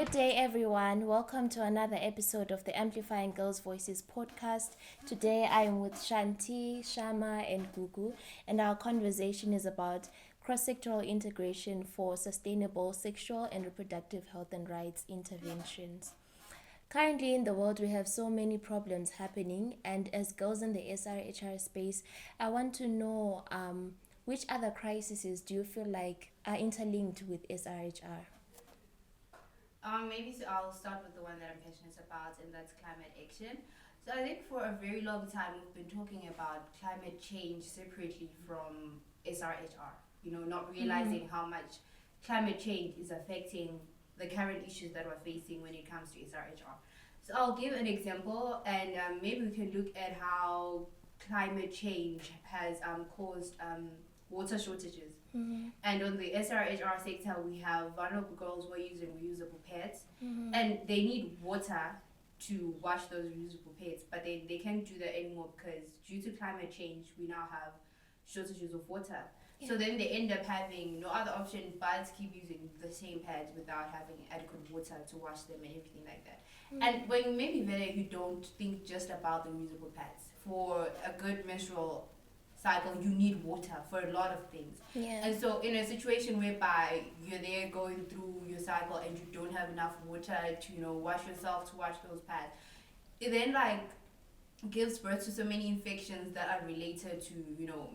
Good day, everyone. Welcome to another episode of the Amplifying Girls' Voices podcast. Today, I am with Shanti, Shama, and Gugu, and our conversation is about cross-sectoral integration for sustainable sexual and reproductive health and rights interventions. Currently in the world, we have so many problems happening, and as girls in the SRHR space, I want to know which other crises do you feel like are interlinked with SRHR? Maybe I'll start with the one that I'm passionate about, and that's climate action. So I think for a very long time we've been talking about climate change separately from SRHR. Not realizing how much climate change is affecting the current issues that we're facing when it comes to SRHR. So I'll give an example, and maybe we can look at how climate change has caused water shortages. And on the SRHR sector, we have vulnerable girls who are using reusable pads, and they need water to wash those reusable pads, but they can't do that anymore because due to climate change, we now have shortages of water. Yeah. So then they end up having no other option but to keep using the same pads without having adequate water to wash them and everything like that. And when maybe better, you don't think just about the reusable pads. For a good menstrual cycle, you need water for a lot of things. Yeah. And so in a situation whereby you're there going through your cycle and you don't have enough water to wash yourself, to wash those pads, it then gives birth to so many infections that are related to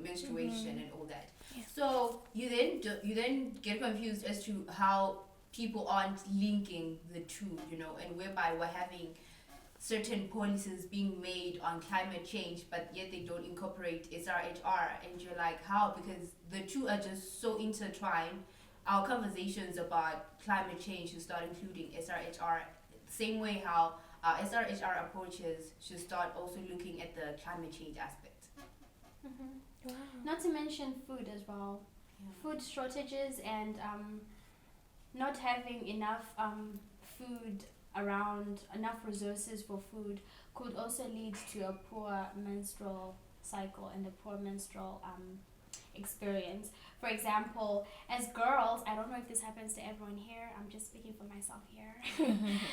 menstruation and all that. Yeah. So you then get confused as to how people aren't linking the two, and whereby we're having certain policies being made on climate change, but yet they don't incorporate SRHR. And you're like, how? Because the two are just so intertwined. Our conversations about climate change should start including SRHR, same way how our SRHR approaches should start also looking at the climate change aspect. Wow. Not to mention food as well. Yeah. Food shortages and not having enough food around, enough resources for food could also lead to a poor menstrual cycle and a poor menstrual experience. For example, as girls, I don't know if this happens to everyone here, I'm just speaking for myself here.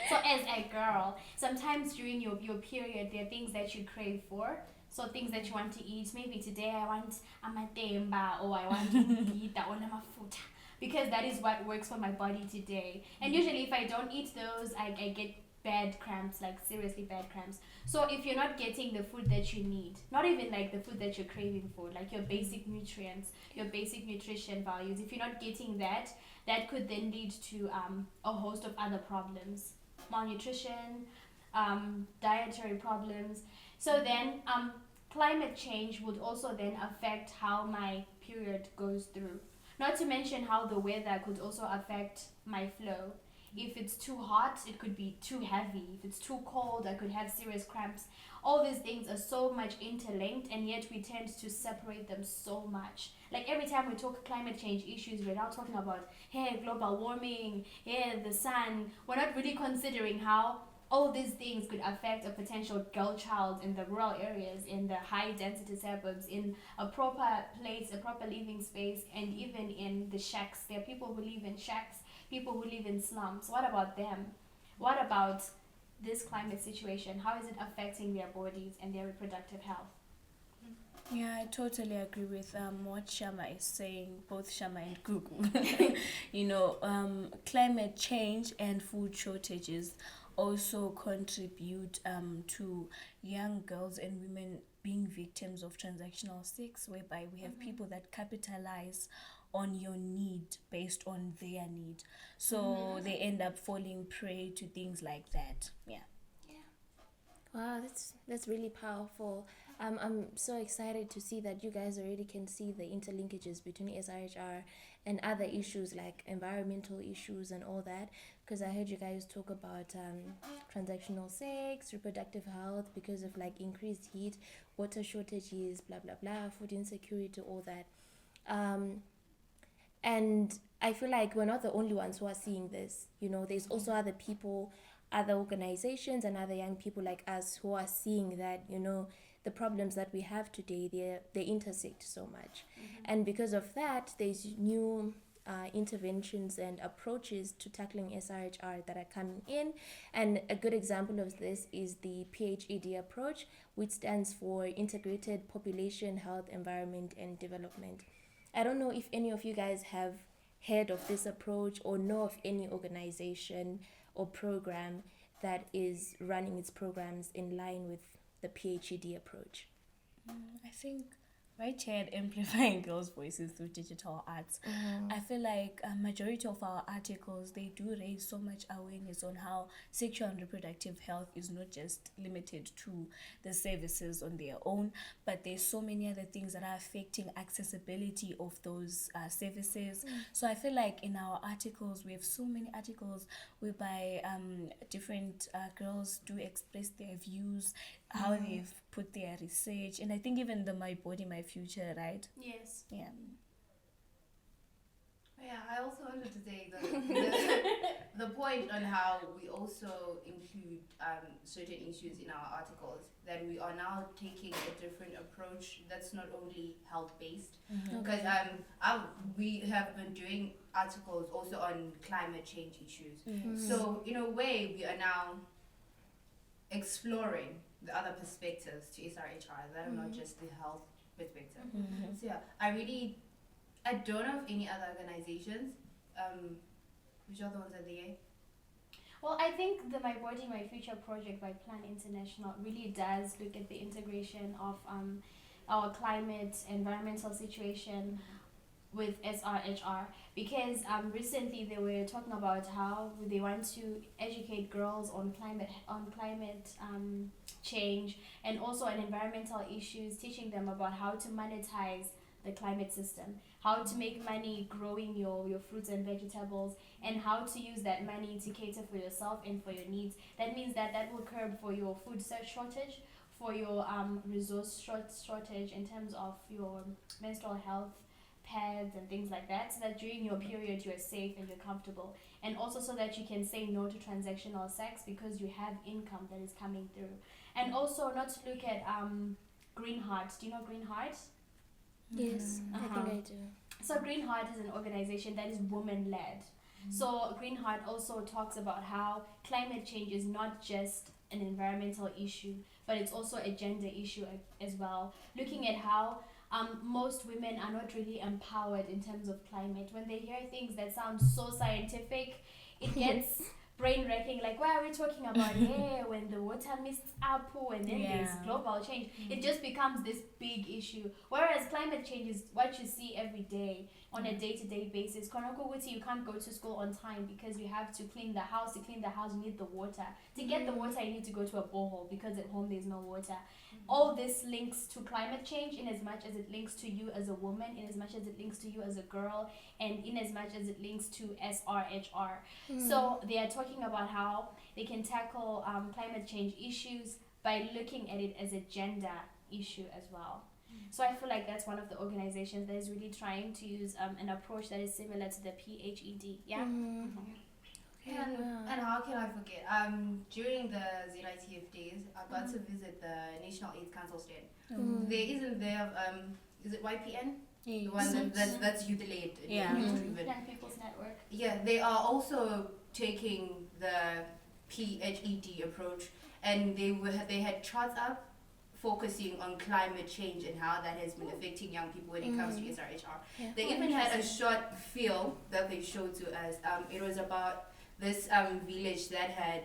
So as a girl, sometimes during your period, there are things that you crave for. So things that you want to eat. Maybe today I want amatemba, or I want to eat that one mafuta, because that is what works for my body today. And usually if I don't eat those, I get bad cramps, like seriously bad cramps. So if you're not getting the food that you need, not even like the food that you're craving for, like your basic nutrients, your basic nutrition values, if you're not getting that, that could then lead to a host of other problems, malnutrition, dietary problems. So then climate change would also then affect how my period goes through. Not to mention how the weather could also affect my flow. If it's too hot, it could be too heavy. If it's too cold, I could have serious cramps. All these things are so much interlinked, and yet we tend to separate them so much. Like every time we talk climate change issues, we're now talking about, hey, global warming, hey, the sun. We're not really considering how all these things could affect a potential girl child in the rural areas, in the high density suburbs, in a proper place, a proper living space, and even in the shacks. There are people who live in shacks, people who live in slums. What about them? What about this climate situation? How is it affecting their bodies and their reproductive health? Yeah, I totally agree with what Shama is saying, both Shama and Gugu. Climate change and food shortages also contribute to young girls and women being victims of transactional sex, whereby we have people that capitalize on your need based on their need. So they end up falling prey to things like that. Yeah. Wow, that's really powerful. I'm so excited to see that you guys already can see the interlinkages between SRHR and other issues like environmental issues and all that. Because I heard you guys talk about transactional sex, reproductive health because of like increased heat, water shortages, blah blah blah, food insecurity, all that. And I feel like we're not the only ones who are seeing this. There's also other people, other organizations, and other young people like us who are seeing that, the problems that we have today, they intersect so much. And because of that, there's new interventions and approaches to tackling SRHR that are coming in. And a good example of this is the PHED approach, which stands for Integrated Population, Health, Environment, and Development. I don't know if any of you guys have heard of this approach or know of any organization or program that is running its programs in line with the PHED approach. I think right here at Amplifying Girls' Voices through Digital Arts, I feel like a majority of our articles, they do raise so much awareness on how sexual and reproductive health is not just limited to the services on their own, but there's so many other things that are affecting accessibility of those services. So I feel like in our articles, we have so many articles whereby different girls do express their views, how they've put their research, and I think even the My Body, My Future, right? Yes. Yeah. Yeah, I also wanted to say the point on how we also include certain issues in our articles, that we are now taking a different approach that's not only health-based, because we have been doing articles also on climate change issues. So in a way, we are now exploring the other perspectives to SRHR that are not just the health perspective. So yeah, I don't know of any other organizations. Which other ones are there? Well, I think the My Body, My Future project by Plan International really does look at the integration of our climate, environmental situation with SRHR, because recently they were talking about how they want to educate girls on climate change and also on environmental issues, teaching them about how to monetize the climate system, how to make money growing your fruits and vegetables, and how to use that money to cater for yourself and for your needs. That means that will curb for your food shortage, for your resource shortage in terms of your menstrual health, pads and things like that, so that during your period you're safe and you're comfortable, and also so that you can say no to transactional sex because you have income that is coming through. And also not to look at Green Heart. Do you know Green Heart? Yes, I think I do. So Green Heart is an organization that is woman-led. So Green Heart also talks about how climate change is not just an environmental issue, but it's also a gender issue as well. Looking at how most women are not really empowered in terms of climate. When they hear things that sound so scientific, it gets brain-wrecking, like, why are we talking about when the water mists up and then there's global change? It just becomes this big issue. Whereas climate change is what you see every day on a day-to-day basis. You can't go to school on time because you have to clean the house. To clean the house, you need the water. To get the water, you need to go to a borehole because at home there's no water. All this links to climate change in as much as it links to you as a woman, in as much as it links to you as a girl, and in as much as it links to SRHR. So they are talking about how they can tackle climate change issues by looking at it as a gender issue as well. So I feel like that's one of the organizations that is really trying to use an approach that is similar to the PHED. Yeah. And how can I forget? During the ZITF days, I got to visit the National AIDS Council stand. Is it YPN? The one that's youth-led. Young People's Network. Yeah, they are also taking the PHED approach, and they had charts up focusing on climate change and how that has been affecting young people when it comes to SRHR. They even had a short film that they showed to us. It was about this village that had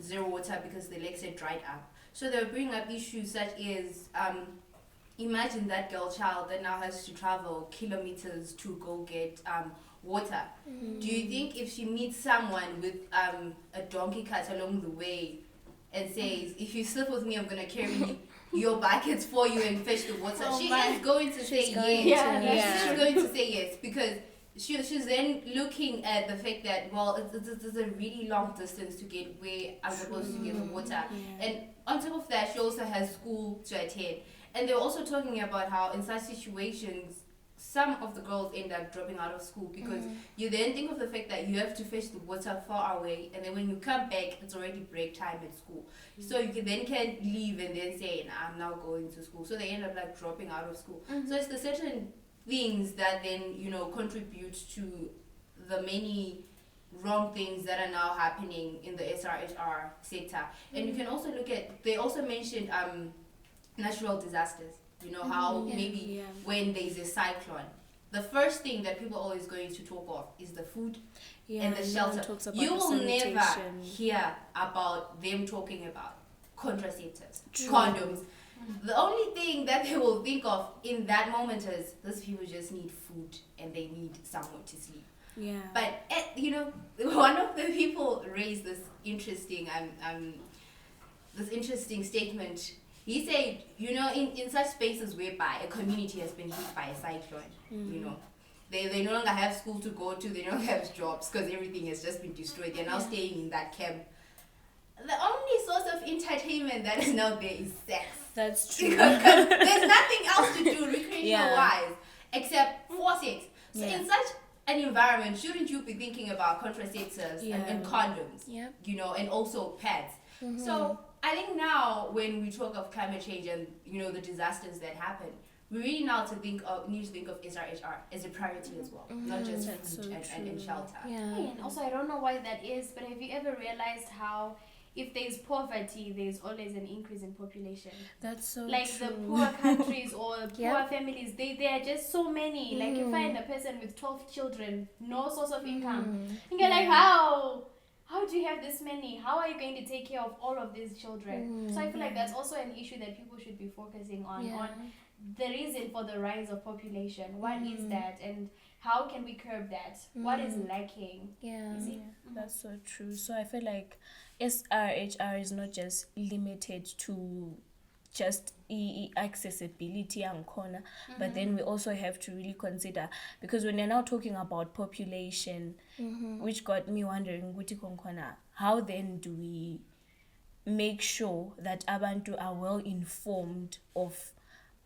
zero water because the lakes had dried up. So they were bringing up issues such as imagine that girl child that now has to travel kilometers to go get water. Do you think if she meets someone with a donkey cart along the way and says, if you sleep with me, I'm going to carry your buckets for you and fetch the water, she is going to say yes. She's going to say yes, because she's then looking at the fact that, well, it's a really long distance to get where I'm supposed to get the water. And on top of that, she also has school to attend. And they're also talking about how in such situations, some of the girls end up dropping out of school because you then think of the fact that you have to fetch the water far away, and then when you come back, it's already break time at school. So you can't leave and then say, I'm now going to school. So they end up like dropping out of school. So it's the certain things that then, contribute to the many wrong things that are now happening in the SRHR sector. And you can also look at, they also mentioned natural disasters, how maybe when there's a cyclone, the first thing that people are always going to talk of is the food and the shelter. You will never hear about them talking about contraceptives, condoms. The only thing that they will think of in that moment is those people just need food and they need somewhere to sleep. Yeah. But one of the people raised this interesting statement. He said, in such spaces whereby a community has been hit by a cyclone, they no longer have school to go to, they no longer have jobs because everything has just been destroyed. They're now staying in that camp. The only source of entertainment that is now there is sex. That's true. Because there's nothing else to do recreational-wise except for sex. So in such an environment, shouldn't you be thinking about contraceptives and condoms, and also pads? So I think now when we talk of climate change and, the disasters that happen, we really need to think of SRHR as a priority as well, not just food and shelter. And also, I don't know why that is, but have you ever realized how if there's poverty, there's always an increase in population? That's so like true. The poor countries or poor families, there are just so many. Like you find a person with 12 children, no source of income. And you're like, how do you have this many? How are you going to take care of all of these children? So I feel like that's also an issue that people should be focusing on the reason for the rise of population. What is that, and how can we curb that? What is lacking? That's so true. So I feel like SRHR is not just limited to just accessibility and corner, but then we also have to really consider, because when you're now talking about population, which got me wondering, how then do we make sure that abantu are well informed of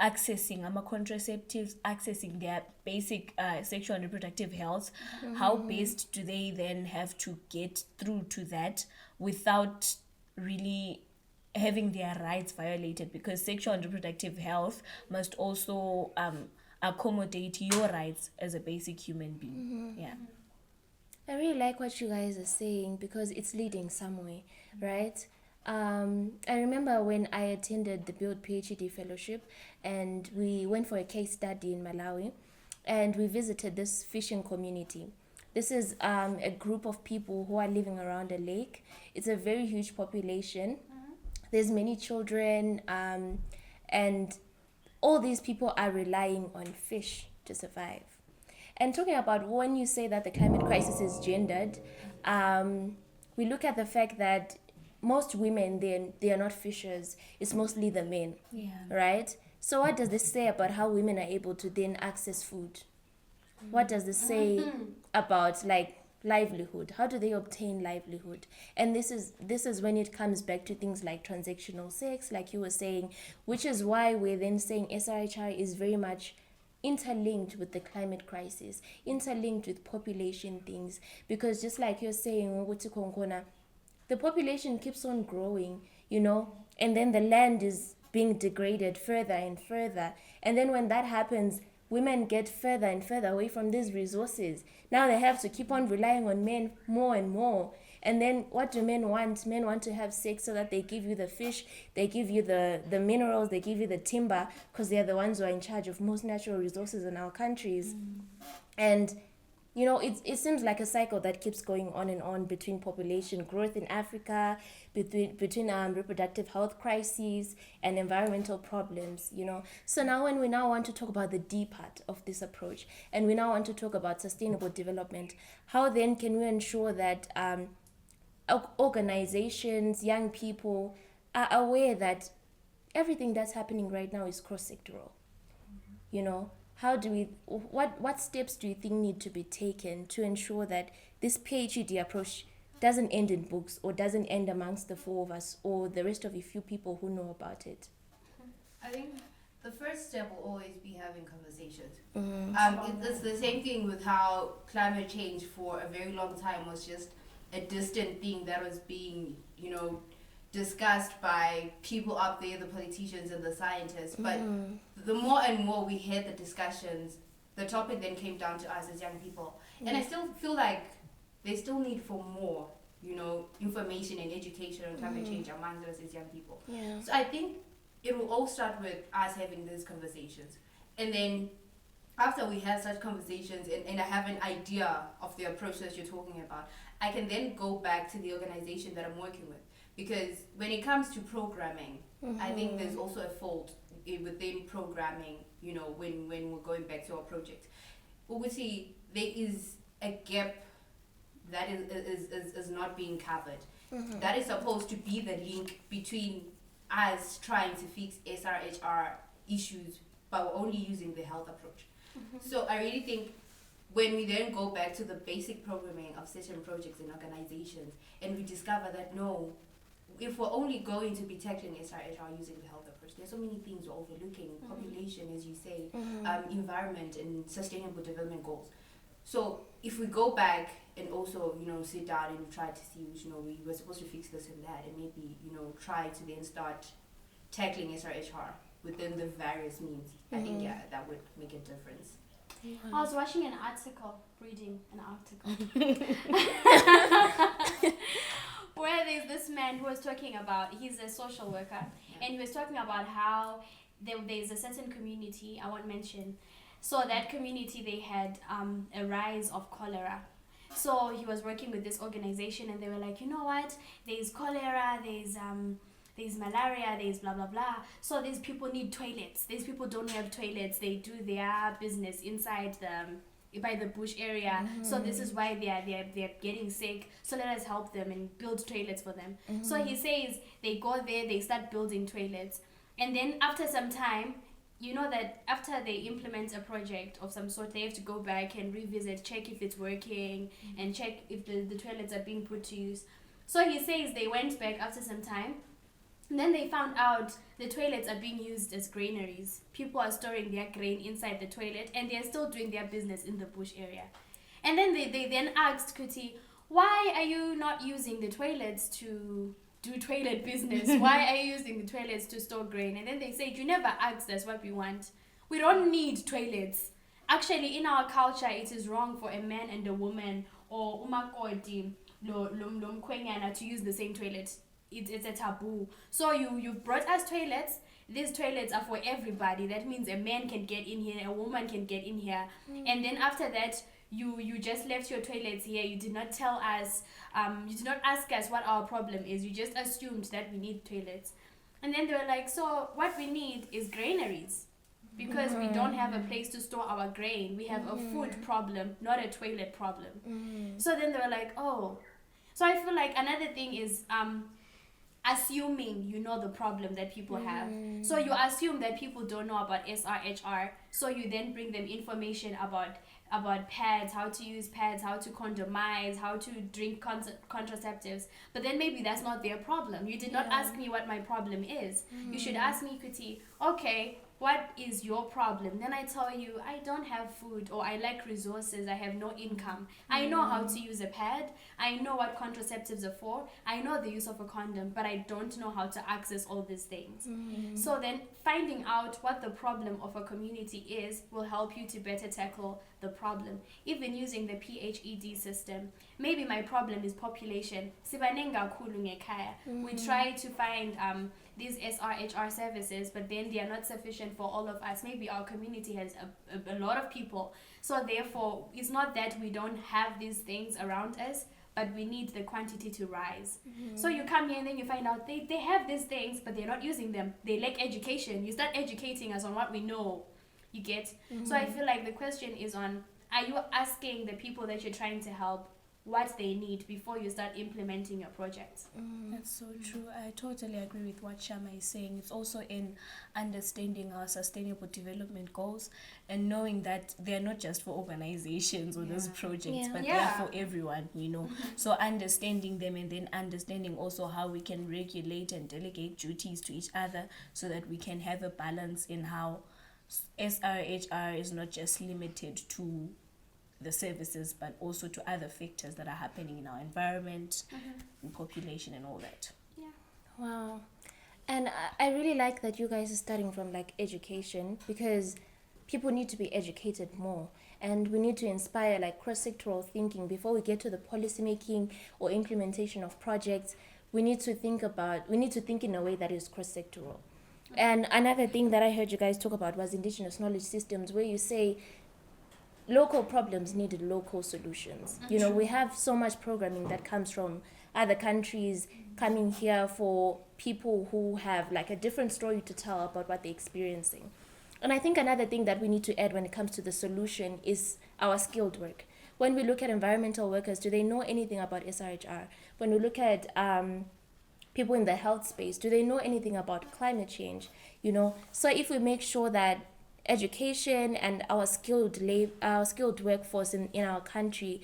accessing contraceptives, accessing their basic sexual and reproductive health? How best do they then have to get through to that without really having their rights violated? Because sexual and reproductive health must also accommodate your rights as a basic human being. I really like what you guys are saying because it's leading somewhere, right? I remember when I attended the Build PHED fellowship and we went for a case study in Malawi and we visited this fishing community. This is a group of people who are living around a lake. It's a very huge population. There's many children and all these people are relying on fish to survive. And talking about when you say that the climate crisis is gendered, we look at the fact that most women, they are not fishers. It's mostly the men, right? So what does this say about how women are able to then access food? What does this say about livelihood? How do they obtain livelihood? And this is when it comes back to things like transactional sex, like you were saying, which is why we're then saying SRHR is very much interlinked with the climate crisis, interlinked with population things, because just like you're saying, the population keeps on growing, and then the land is being degraded further and further. And then when that happens, women get further and further away from these resources. Now they have to keep on relying on men more and more. And then what do men want? Men want to have sex so that they give you the fish, they give you the minerals, they give you the timber, because they're the ones who are in charge of most natural resources in our countries. And it seems like a cycle that keeps going on and on between population growth in Africa, between reproductive health crises and environmental problems, So now when we now want to talk about the D part of this approach, and we now want to talk about sustainable development, how then can we ensure that organizations, young people are aware that everything that's happening right now is cross-sectoral, How do we, what steps do you think need to be taken to ensure that this PHED approach doesn't end in books or doesn't end amongst the four of us or the rest of a few people who know about it? I think the first step will always be having conversations. It's the same thing with how climate change for a very long time was just a distant thing that was being, discussed by people up there, the politicians and the scientists. But the more and more we had the discussions, the topic then came down to us as young people. And I still feel like there's still need for more, information and education on climate change amongst us as young people. Yeah. So I think it will all start with us having these conversations. And then after we have such conversations and I have an idea of the approach that you're talking about, I can then go back to the organization that I'm working with. Because when it comes to programming, I think there's also a fault within programming, when we're going back to our project. Obviously, there is a gap that is not being covered. That is supposed to be the link between us trying to fix SRHR issues, but we're only using the health approach. So I really think when we then go back to the basic programming of certain projects and organizations, and we discover that no, if we're only going to be tackling SRHR using the health approach, there's so many things we're overlooking: population, as you say, environment, and sustainable development goals. So if we go back and also, sit down and try to see which, we were supposed to fix this and that, and maybe, try to then start tackling SRHR within the various means, I think, that would make a difference. I was watching an article, reading an article, where there's this man who was talking about, he's a social worker, and he was talking about how there's a certain community, I won't mention, so that community, they had a rise of cholera. So he was working with this organization, and they were like, you know what, there's cholera, there's malaria, there's blah blah blah. So these people need toilets. These people don't have toilets. They do their business inside by the bush area. So this is why they're getting sick. So let us help them and build toilets for them. So he says they go there, they start building toilets, and then after some time, that after they implement a project of some sort, they have to go back and revisit, check if it's working, and check if the toilets are being put to use. So he says they went back after some time, and then they found out the toilets are being used as granaries. People are storing their grain inside the toilet, and they're still doing their business in the bush area. And then they then asked Kuti, why are you not using the toilets to do toilet business? Why are you using the toilets to store grain? And then they said, you never asked us what we want. We don't need toilets. Actually, in our culture, it is wrong for a man and a woman or umakoti to use the same toilet. It's a taboo. So you brought us toilets. These toilets are for everybody. That means a man can get in here, a woman can get in here. And then after that, you just left your toilets here. You did not tell us, you did not ask us what our problem is. You just assumed that we need toilets. And then they were like, so what we need is granaries, because we don't have a place to store our grain. We have a food problem, not a toilet problem. So then they were like, oh. So I feel like another thing is assuming the problem that people have. So you assume that people don't know about SRHR, so you then bring them information about pads, how to use pads, how to condomize, how to drink contraceptives. But then maybe that's not their problem. You did not ask me what my problem is. You should ask me, Kuti, okay, what is your problem? Then I tell you, I don't have food, or I lack resources, I have no income. I know how to use a pad, I know what contraceptives are for, I know the use of a condom, but I don't know how to access all these things. So then finding out what the problem of a community is will help you to better tackle the problem. Even using the PHED system, maybe my problem is population. We try to find these SRHR services, but then they are not sufficient for all of us. Maybe our community has a lot of people, so therefore it's not that we don't have these things around us, but we need the quantity to rise. So you come here and then you find out they have these things, but they're not using them. They lack education. You start educating us on what we know. You get? So I feel like the question is on, are you asking the people that you're trying to help what they need before you start implementing your projects? That's so true. I totally agree with what Shama is saying. It's also in understanding our sustainable development goals and knowing that they're not just for organizations or those projects, but they're for everyone, So understanding them, and then understanding also how we can regulate and delegate duties to each other so that we can have a balance in how SRHR is not just limited to the services, but also to other factors that are happening in our environment, and population, and all that. Wow. And I really like that you guys are starting from education, because people need to be educated more, and we need to inspire like cross-sectoral thinking before we get to the policy making or implementation of projects. We need to think in a way that is cross-sectoral. And another thing that I heard you guys talk about was indigenous knowledge systems, where you say local problems needed local solutions. You know, we have so much programming that comes from other countries coming here for people who have like a different story to tell about what they're experiencing. And I think another thing that we need to add when it comes to the solution is our skilled work. When we look at environmental workers, do they know anything about SRHR? When we look at people in the health space, do they know anything about climate change? You know, so if we make sure that education and our skilled workforce in our country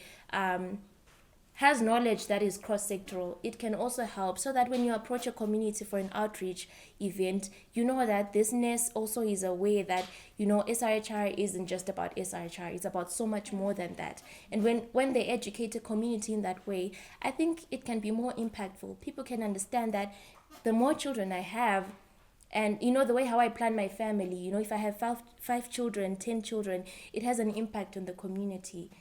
has knowledge that is cross-sectoral, it can also help so that when you approach a community for an outreach event, you know that this ness also is a way that, you know, SRHR isn't just about SRHR, it's about so much more than that. And when they educate a community in that way, I think it can be more impactful. People can understand that the more children I have, and you know, the way how I plan my family, you know, if I have five children, 10 children, it has an impact on the community,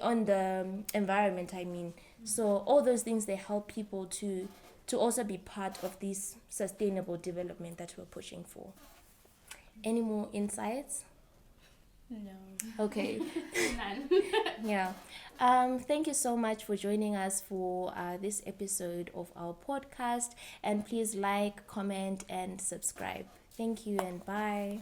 on the environment, I mean. So all those things, they help people to also be part of this sustainable development that we're pushing for. Any more insights? No. Okay. None. Yeah. Thank you so much for joining us for this episode of our podcast. And please like, comment, and subscribe. Thank you and bye.